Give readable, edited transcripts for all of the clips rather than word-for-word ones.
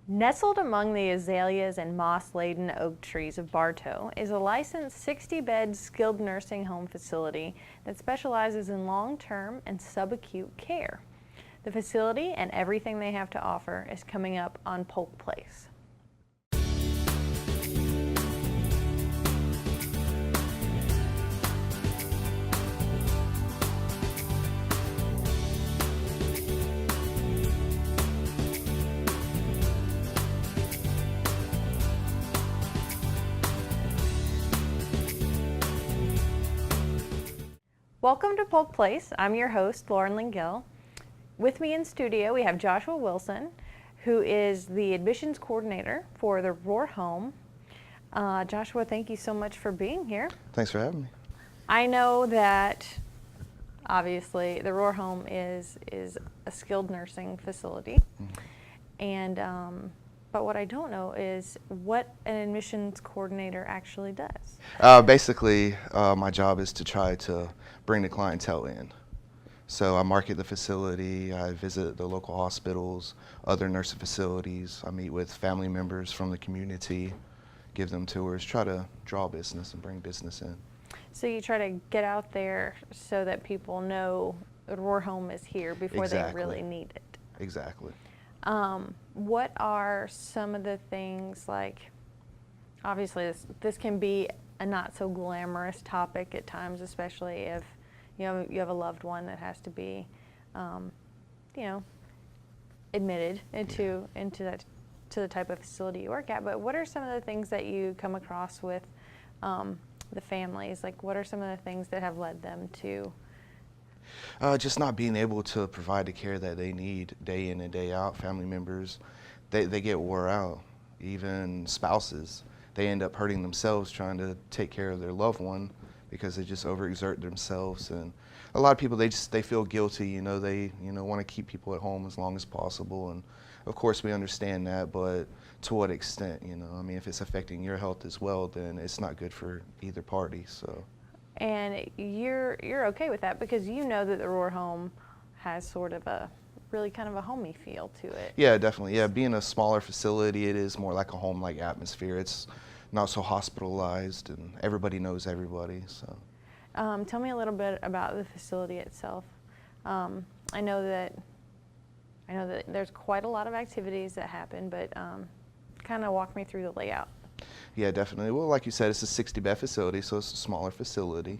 Nestled among the azaleas and moss-laden oak trees of Bartow is a licensed 60-bed skilled nursing home facility that specializes in long-term and subacute care. The facility and everything they have to offer is coming up on Polk Place. Welcome to Polk Place. I'm your host, Lauren Lingill. With me in studio, we have Joshua Wilson, who is the admissions coordinator for the Rohr home. Joshua, thank you so much for being here. Thanks for having me. I know that obviously the Rohr home is a skilled nursing facility, and but what I don't know is what an admissions coordinator actually does. Basically, my job is to try to bring the clientele in. So I market the facility, I visit the local hospitals, other nursing facilities, I meet with family members from the community, give them tours, try to draw business and bring business in. So you try to get out there so that people know the Rohr home is here before they really need it. Exactly. What are some of the things, like, obviously this can be a not so glamorous topic at times, especially if you have a loved one that has to be, admitted into the type of facility you work at. But what are some of the things that you come across with the families? Like, what are some of the things that have led them to? Just not being able to provide the care that they need day in and day out. Family members, they get wore out. Even spouses, they end up hurting themselves trying to take care of their loved one because they just overexert themselves. And a lot of people, they feel guilty. They want to keep people at home as long as possible. And of course we understand that, but to what extent? I mean, if it's affecting your health as well, then it's not good for either party. So. And you're okay with that because you know that the Rohr home has sort of a really kind of a homey feel to it. Yeah, definitely. Yeah, being a smaller facility, it is more like a home-like atmosphere. It's not so hospitalized, and everybody knows everybody. So. Tell me a little bit about the facility itself. I know that there's quite a lot of activities that happen, but kind of walk me through the layout. Yeah, definitely. Well, like you said, it's a 60-bed facility, so it's a smaller facility.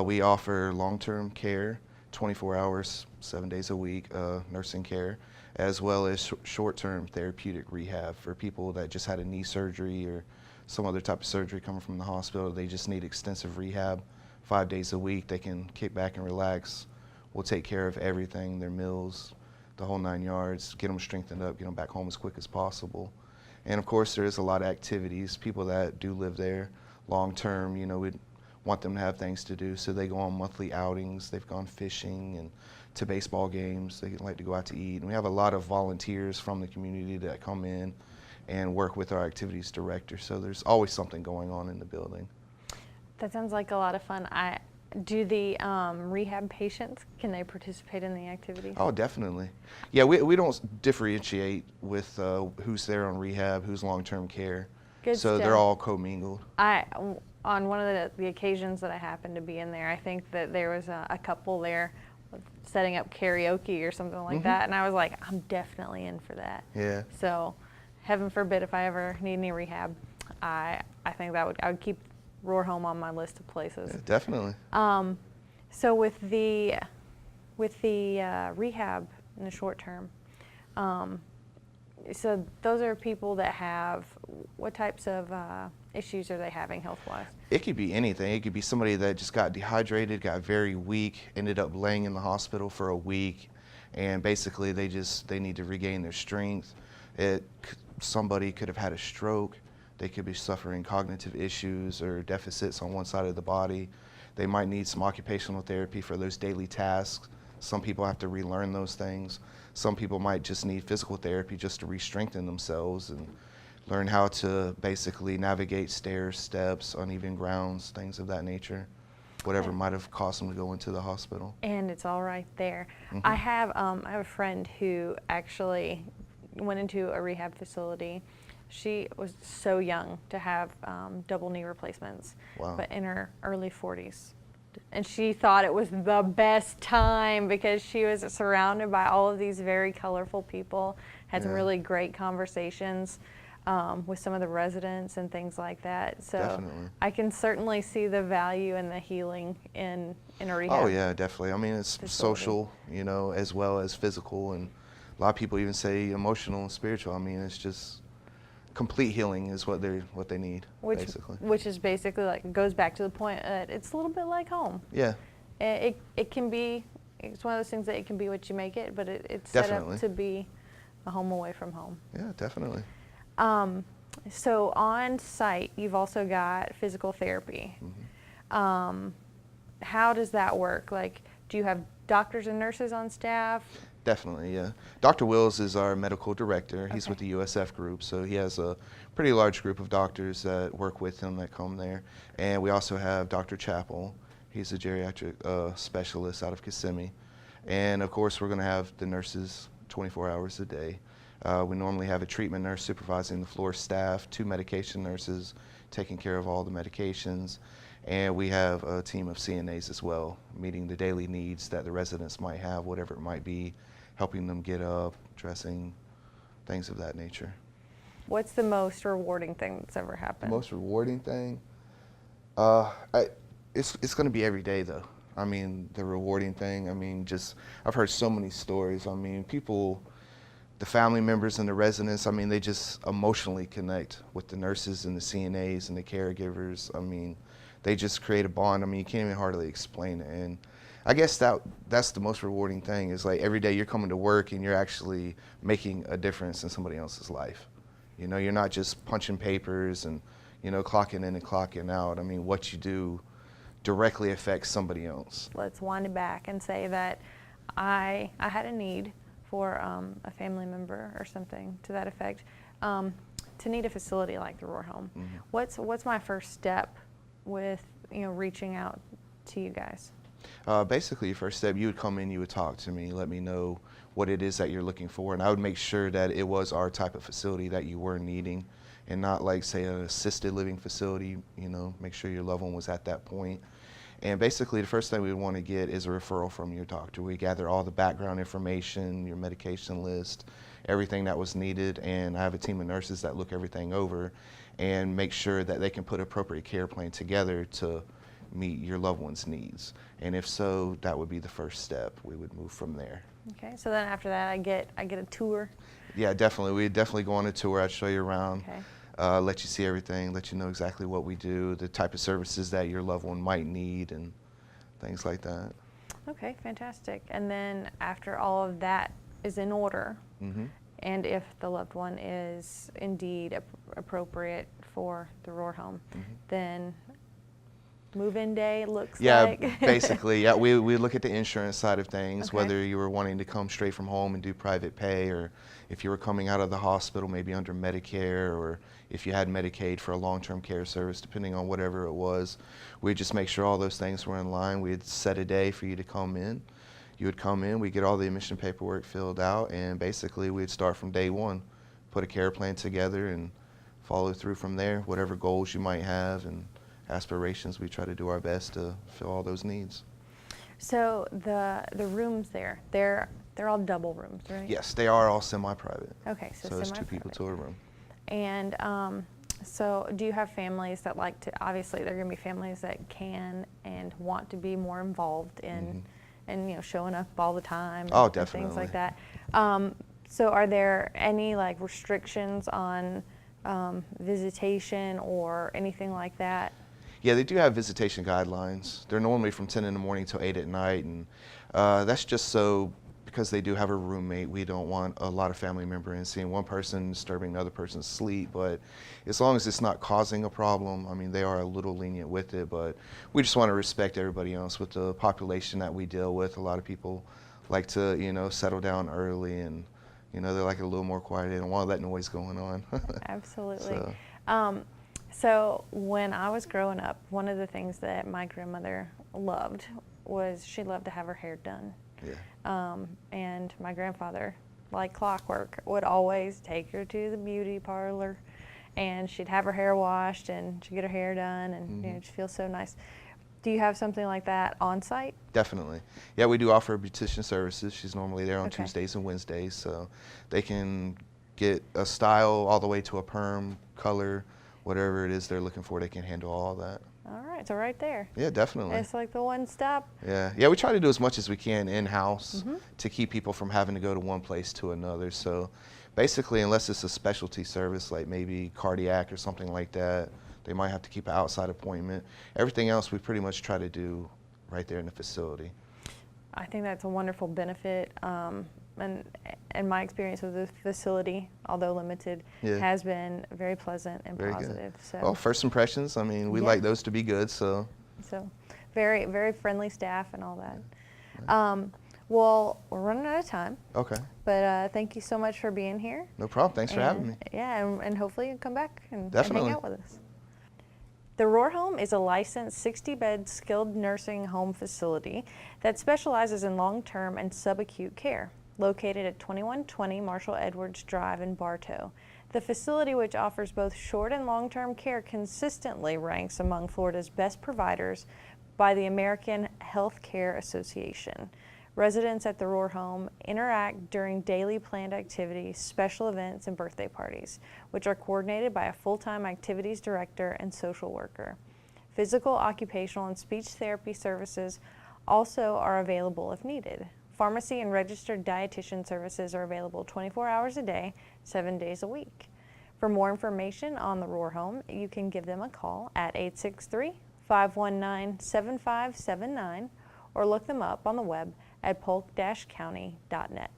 We offer long-term care, 24 hours, 7 days a week, nursing care, as well as short-term therapeutic rehab for people that just had a knee surgery or some other type of surgery coming from the hospital. They just need extensive rehab 5 days a week. They can kick back and relax. We'll take care of everything, their meals, the whole 9 yards, get them strengthened up, get them back home as quick as possible. And of course, there is a lot of activities. People that do live there long term, we want them to have things to do. So they go on monthly outings. They've gone fishing and to baseball games. They like to go out to eat. And we have a lot of volunteers from the community that come in and work with our activities director. So there's always something going on in the building. That sounds like a lot of fun. Do the rehab patients, can they participate in the activities? Oh, definitely. Yeah, we don't differentiate with who's there on rehab, who's long-term care. Good so stuff. They're all commingled. On one of the occasions that I happened to be in there, I think that there was a couple there setting up karaoke or something like that, and I was like, I'm definitely in for that. Yeah. So, heaven forbid if I ever need any rehab, I think I would keep Rohr home on my list of places. Yeah, definitely. So with the rehab in the short term, so those are people that have, what types of issues are they having health-wise? It could be anything. It could be somebody that just got dehydrated, got very weak, ended up laying in the hospital for a week, and basically they need to regain their strength. Somebody could have had a stroke. They could be suffering cognitive issues or deficits on one side of the body. They might need some occupational therapy for those daily tasks. Some people have to relearn those things. Some people might just need physical therapy just to re-strengthen themselves and learn how to basically navigate stairs, steps, uneven grounds, things of that nature. Whatever might have caused them to go into the hospital. And it's all right there. I have a friend who actually went into a rehab facility. She was so young to have double knee replacements, Wow. but in her early 40s. And she thought it was the best time because she was surrounded by all of these very colorful people, had some Yeah. really great conversations with some of the residents and things like that. So Definitely. I can certainly see the value and the healing in a rehab. Oh yeah, definitely. I mean, it's facility. social, as well as physical, and a lot of people even say emotional and spiritual. I mean, it's just complete healing is what they need, basically. Which is basically like, goes back to the point that it's a little bit like home. Yeah, It can be, it's one of those things that it can be what you make it, but it's set Definitely. up to be a home away from home. yeah, definitely. So on site, you've also got physical therapy. How does that work? Like, do you have doctors and nurses on staff? Definitely, yeah. Dr. Wills is our medical director. He's Okay. with the USF group, so he has a pretty large group of doctors that work with him that come there. And we also have Dr. Chappell. He's a geriatric specialist out of Kissimmee. And of course, we're going to have the nurses 24 hours a day. We normally have a treatment nurse supervising the floor staff, 2 medication nurses taking care of all the medications, and we have a team of CNAs as well, meeting the daily needs that the residents might have, whatever it might be, helping them get up, dressing, things of that nature. What's the most rewarding thing that's ever The happened? most rewarding thing, it's going to be every day though. I mean, the rewarding thing, I mean, I've heard so many stories. I mean, people, the family members and the residents, I mean, they just emotionally connect with the nurses and the CNAs and the caregivers. I mean, they just create a bond. I mean, you can't even hardly explain it. And I guess that's the most rewarding thing is like every day you're coming to work and you're actually making a difference in somebody else's life. You're not just punching papers and, clocking in and clocking out. I mean, what you do directly affects somebody else. Let's wind it back and say that I had a need for a family member or something to that effect to need a facility like the Rohr home. What's my first step with reaching out to you guys? Basically, your first step, you would come in, you would talk to me, let me know what it is that you're looking for, and I would make sure that it was our type of facility that you were needing, and not like, say, an assisted living facility. Make sure your loved one was at that point. And basically, the first thing we would want to get is a referral from your doctor. We gather all the background information, your medication list, everything that was needed, and I have a team of nurses that look everything over and make sure that they can put appropriate care plan together to meet your loved one's needs. And if so, that would be the first step. We would move from there. Okay, so then after that, I get a tour. Yeah, definitely. We'd definitely go on a tour. I'd show you around, Okay. let you see everything, let you know exactly what we do, the type of services that your loved one might need, and things like that. Okay, fantastic. And then after all of that is in order, and if the loved one is indeed appropriate for the Rohr home, then move-in day looks like. Yeah, basically. Yeah, we look at the insurance side of things, Okay. whether you were wanting to come straight from home and do private pay, or if you were coming out of the hospital maybe under Medicare, or if you had Medicaid for a long-term care service, depending on whatever it was. We'd just make sure all those things were in line. We'd set a day for you to come in. You would come in, we'd get all the admission paperwork filled out, and basically we'd start from day one, put a care plan together and follow through from there, whatever goals you might have and aspirations. We try to do our best to fill all those needs. So the rooms there, they're all double rooms, right? Yes, they are all semi-private. Okay, so it's 2 people semi-private. to a room. And so do you have families that like to, obviously there are going to be families that can and want to be more involved in, and showing up all the time Oh, and things definitely. like that. So are there any like restrictions on visitation or anything like that? Yeah, they do have visitation guidelines. They're normally from 10 in the morning till 8 at night, and that's just so because they do have a roommate. We don't want a lot of family member in seeing one person disturbing another person's sleep, but as long as it's not causing a problem, I mean, they are a little lenient with it, but we just want to respect everybody else with the population that we deal with. A lot of people like to, settle down early, and, they're like a little more quiet. They don't want that noise going on. Absolutely. So. So when I was growing up, one of the things that my grandmother loved was she loved to have her hair done. Yeah. And my grandfather like clockwork, would always take her to the beauty parlor, and she'd have her hair washed and she'd get her hair done, and you know, she feels so nice. Do you have something like that on site? Definitely. Yeah, we do offer beautician services. She's normally there on Okay. Tuesdays and Wednesdays, so they can get a style all the way to a perm, color, whatever it is they're looking for, they can handle all that. All right, so right there. Yeah, definitely. It's like the one stop. Yeah, we try to do as much as we can in-house to keep people from having to go to one place to another. So basically, unless it's a specialty service like maybe cardiac or something like that, they might have to keep an outside appointment. Everything else we pretty much try to do right there in the facility. I think that's a wonderful benefit. And my experience with the facility, although limited, has been very pleasant and Very positive. good. So, Well, first impressions, I mean, we like those to be good, so. So very, very friendly staff and all that. Well, we're running out of time. Okay. But thank you so much for being here. No problem. Thanks for having me. Yeah, and hopefully you come back and Definitely. hang out with us. The Rohr Home is a licensed 60-bed skilled nursing home facility that specializes in long-term and subacute care, located at 2120 Marshall Edwards Drive in Bartow. The facility, which offers both short and long-term care, consistently ranks among Florida's best providers by the American Health Care Association. Residents at the Rohr Home interact during daily planned activities, special events, and birthday parties, which are coordinated by a full-time activities director and social worker. Physical, occupational, and speech therapy services also are available if needed. Pharmacy and registered dietitian services are available 24 hours a day, 7 days a week. For more information on the Rohr Home, you can give them a call at 863-519-7579 or look them up on the web at polk-county.net.